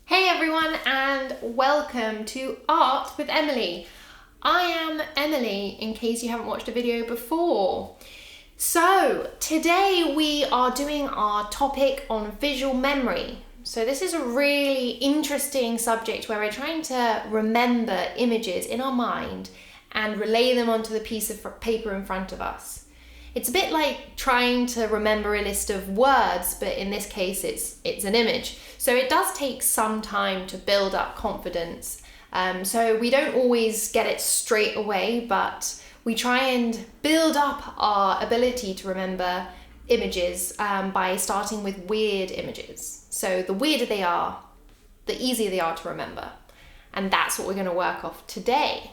Hey everyone, and welcome to Art with Emily. I am Emily, in case you haven't watched a video before. So today we are doing our topic on visual memory. So this is a really interesting subject where we're trying to remember images in our mind and relay them onto the piece of paper in front of us. It's a bit like trying to remember a list of words, but in this case it's an image. So it does take some time to build up confidence. So we don't always get it straight away, but we try and build up our ability to remember images by starting with weird images. So the weirder they are, the easier they are to remember. And that's what we're going to work off today.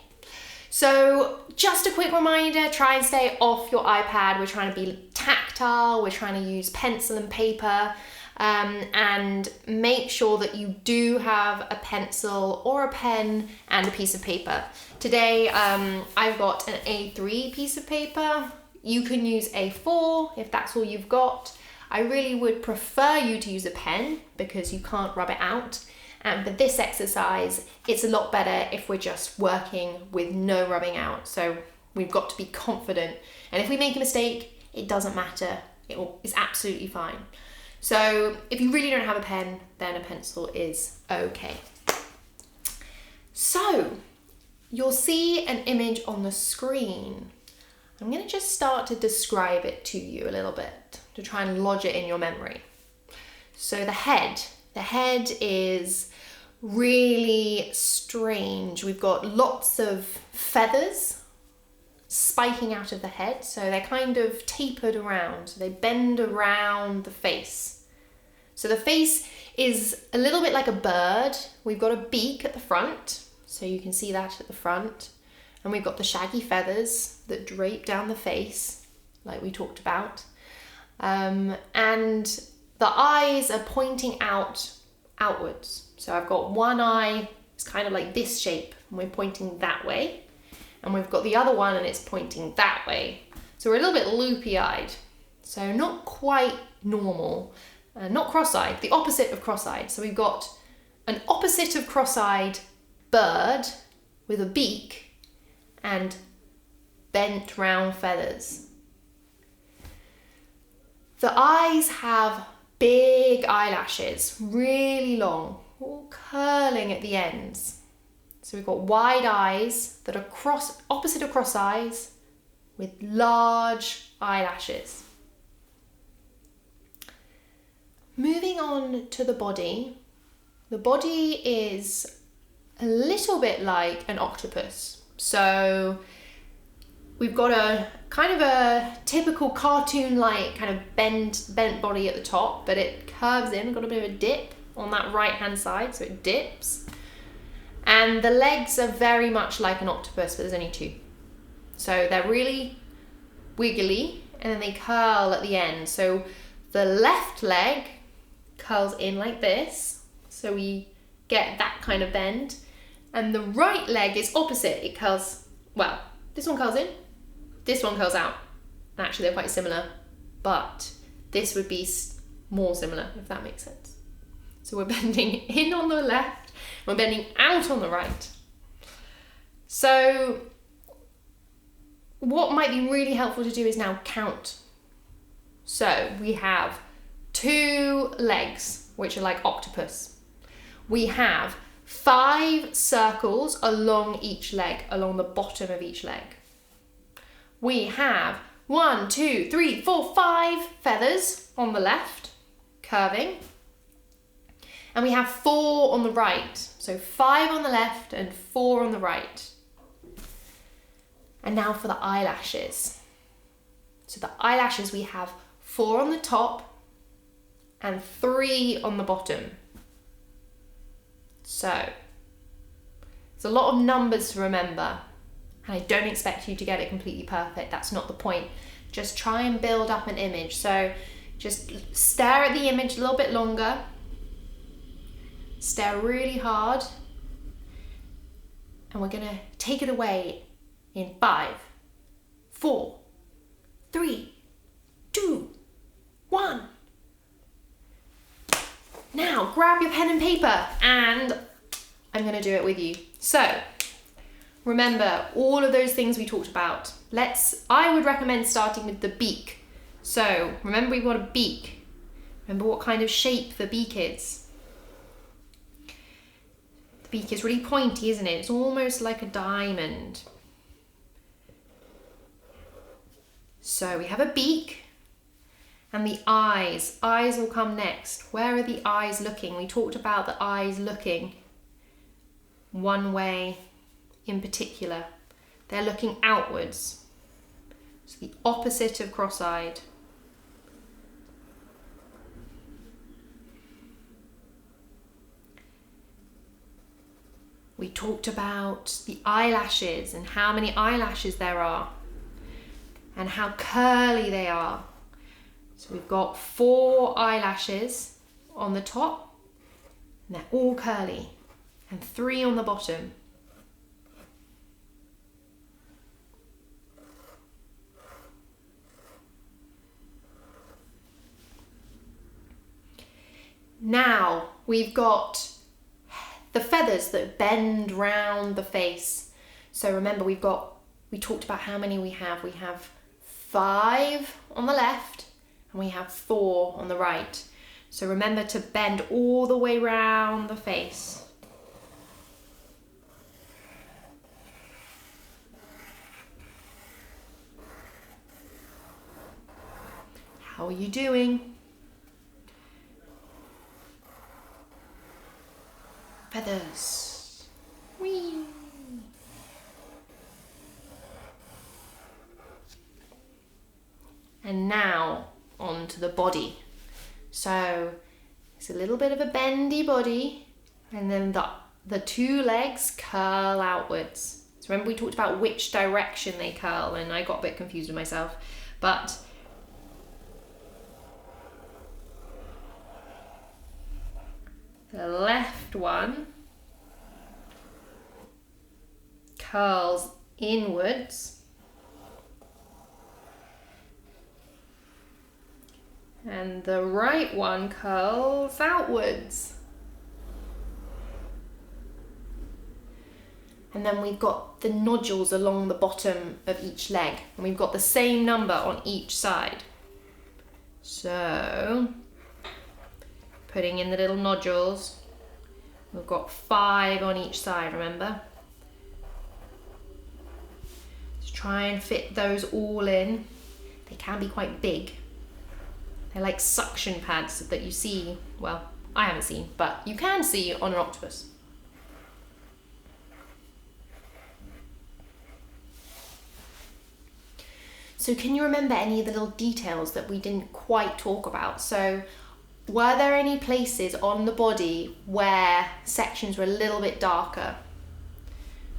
So just a quick reminder, try and stay off your iPad. We're trying to be tactile, we're trying to use pencil and paper, and make sure that you do have a pencil or a pen and a piece of paper. Today I've got an A3 piece of paper. You can use A4 if that's all you've got. I really would prefer you to use a pen because you can't rub it out. But this exercise, it's a lot better if we're just working with no rubbing out. So we've got to be confident. And if we make a mistake, it doesn't matter. It's absolutely fine. So if you really don't have a pen, then a pencil is okay. So you'll see an image on the screen. I'm going to just start to describe it to you a little bit to try and lodge it in your memory. So the head is really strange. We've got lots of feathers spiking out of the head, so they're kind of tapered around, so they bend around the face. So the face is a little bit like a bird. We've got a beak at the front, so you can see that at the front, and we've got the shaggy feathers that drape down the face like we talked about, and the eyes are pointing outwards. So I've got one eye, it's kind of like this shape, and we're pointing that way. And we've got the other one and it's pointing that way. So we're a little bit loopy-eyed. So not quite normal, not cross-eyed, the opposite of cross-eyed. So we've got an opposite of cross-eyed bird with a beak and bent round feathers. The eyes have big eyelashes, really long, all curling at the ends. So we've got wide eyes that are opposite of cross eyes with large eyelashes. Moving on to the body is a little bit like an octopus. So we've got a kind of a typical cartoon-like kind of bent body at the top, but it curves in, got a bit of a dip on that right-hand side, so it dips. And the legs are very much like an octopus, but there's only two. So they're really wiggly, and then they curl at the end. So the left leg curls in like this, so we get that kind of bend. And the right leg is opposite. It curls, well, this one curls in, this one curls out. Actually, they're quite similar, but this would be more similar, if that makes sense. So we're bending in on the left, we're bending out on the right. So what might be really helpful to do is now count. So we have 2 legs, which are like octopus. We have 5 circles along each leg, along the bottom of each leg. We have 1, 2, 3, 4, 5 feathers on the left, curving. And we have 4 on the right. So 5 on the left and 4 on the right. And now for the eyelashes. So the eyelashes, we have 4 on the top and 3 on the bottom. So it's a lot of numbers to remember, and I don't expect you to get it completely perfect. That's not the point. Just try and build up an image. So just stare at the image a little bit longer. Stare really hard. And we're gonna take it away in 5, 4, 3, 2, grab your pen and paper and I'm going to do it with you. So remember all of those things we talked about. I would recommend starting with the beak. So remember we've got a beak. Remember what kind of shape the beak is. The beak is really pointy, isn't it? It's almost like a diamond. So we have a beak and the eyes. Eyes will come next. Where are the eyes looking? We talked about the eyes looking one way in particular. They're looking outwards. So the opposite of cross-eyed. We talked about the eyelashes and how many eyelashes there are and how curly they are. So we've got 4 eyelashes on the top and they're all curly, and 3 on the bottom. Now we've got the feathers that bend round the face. So remember we talked about how many we have. We have 5 on the left and we have 4 on the right. So remember to bend all the way round the face. How are you doing? Feathers. Whee! And now on to the body. So it's a little bit of a bendy body, and then the 2 legs curl outwards. So remember we talked about which direction they curl, and I got a bit confused with myself, but the left one curls inwards and the right one curls outwards. And then we've got the nodules along the bottom of each leg, and we've got the same number on each side. So putting in the little nodules, we've got 5 on each side, remember? Just try and fit those all in. They can be quite big. They're like suction pads that you see, well, I haven't seen, but you can see on an octopus. So can you remember any of the little details that we didn't quite talk about? So were there any places on the body where sections were a little bit darker?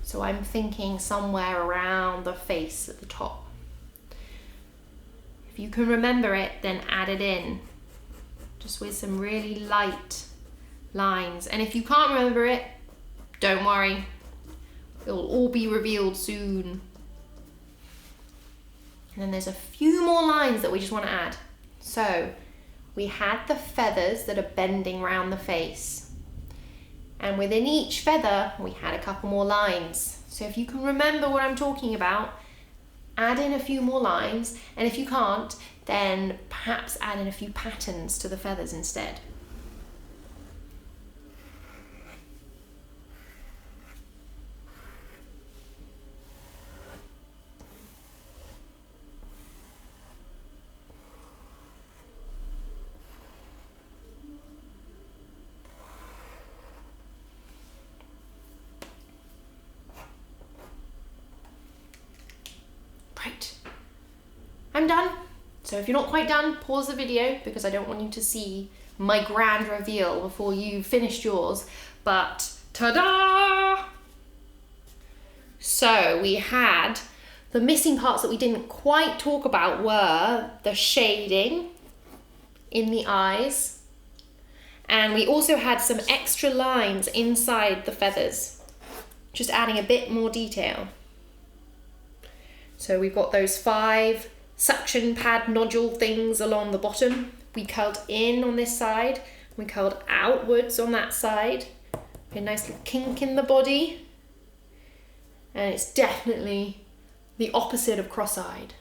So I'm thinking somewhere around the face at the top. If you can remember it, then add it in, just with some really light lines. And if you can't remember it, don't worry, it'll all be revealed soon. And then there's a few more lines that we just want to add. So we had the feathers that are bending round the face. And within each feather, we had a couple more lines. So if you can remember what I'm talking about, add in a few more lines. And if you can't, then perhaps add in a few patterns to the feathers instead. Right, I'm done. So if you're not quite done, pause the video because I don't want you to see my grand reveal before you've finished yours. But ta-da! So we had the missing parts that we didn't quite talk about were the shading in the eyes, and we also had some extra lines inside the feathers, just adding a bit more detail. So we've got those 5 suction pad nodule things along the bottom. We curled in on this side, We curled outwards on that side. A nice little kink in the body. And it's definitely the opposite of cross-eyed.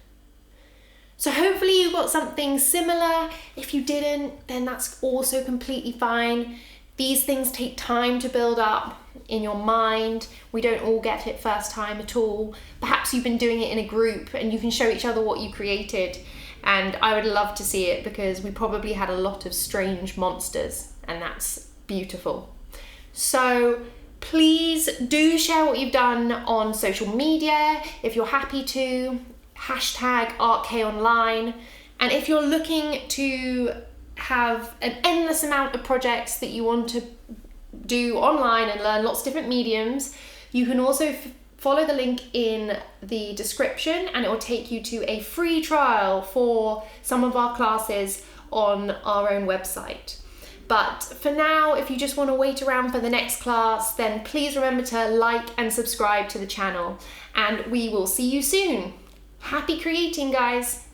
So hopefully you got something similar. If you didn't, then that's also completely fine. These things take time to build up in your mind. We don't all get it first time at all. Perhaps you've been doing it in a group and you can show each other what you created. And I would love to see it because we probably had a lot of strange monsters and that's beautiful. So please do share what you've done on social media if you're happy to. #ArtKOnline. And if you're looking to have an endless amount of projects that you want to do online and learn lots of different mediums, you can also follow the link in the description and it will take you to a free trial for some of our classes on our own website. But for now, if you just want to wait around for the next class, then please remember to like and subscribe to the channel and we will see you soon. Happy creating, guys!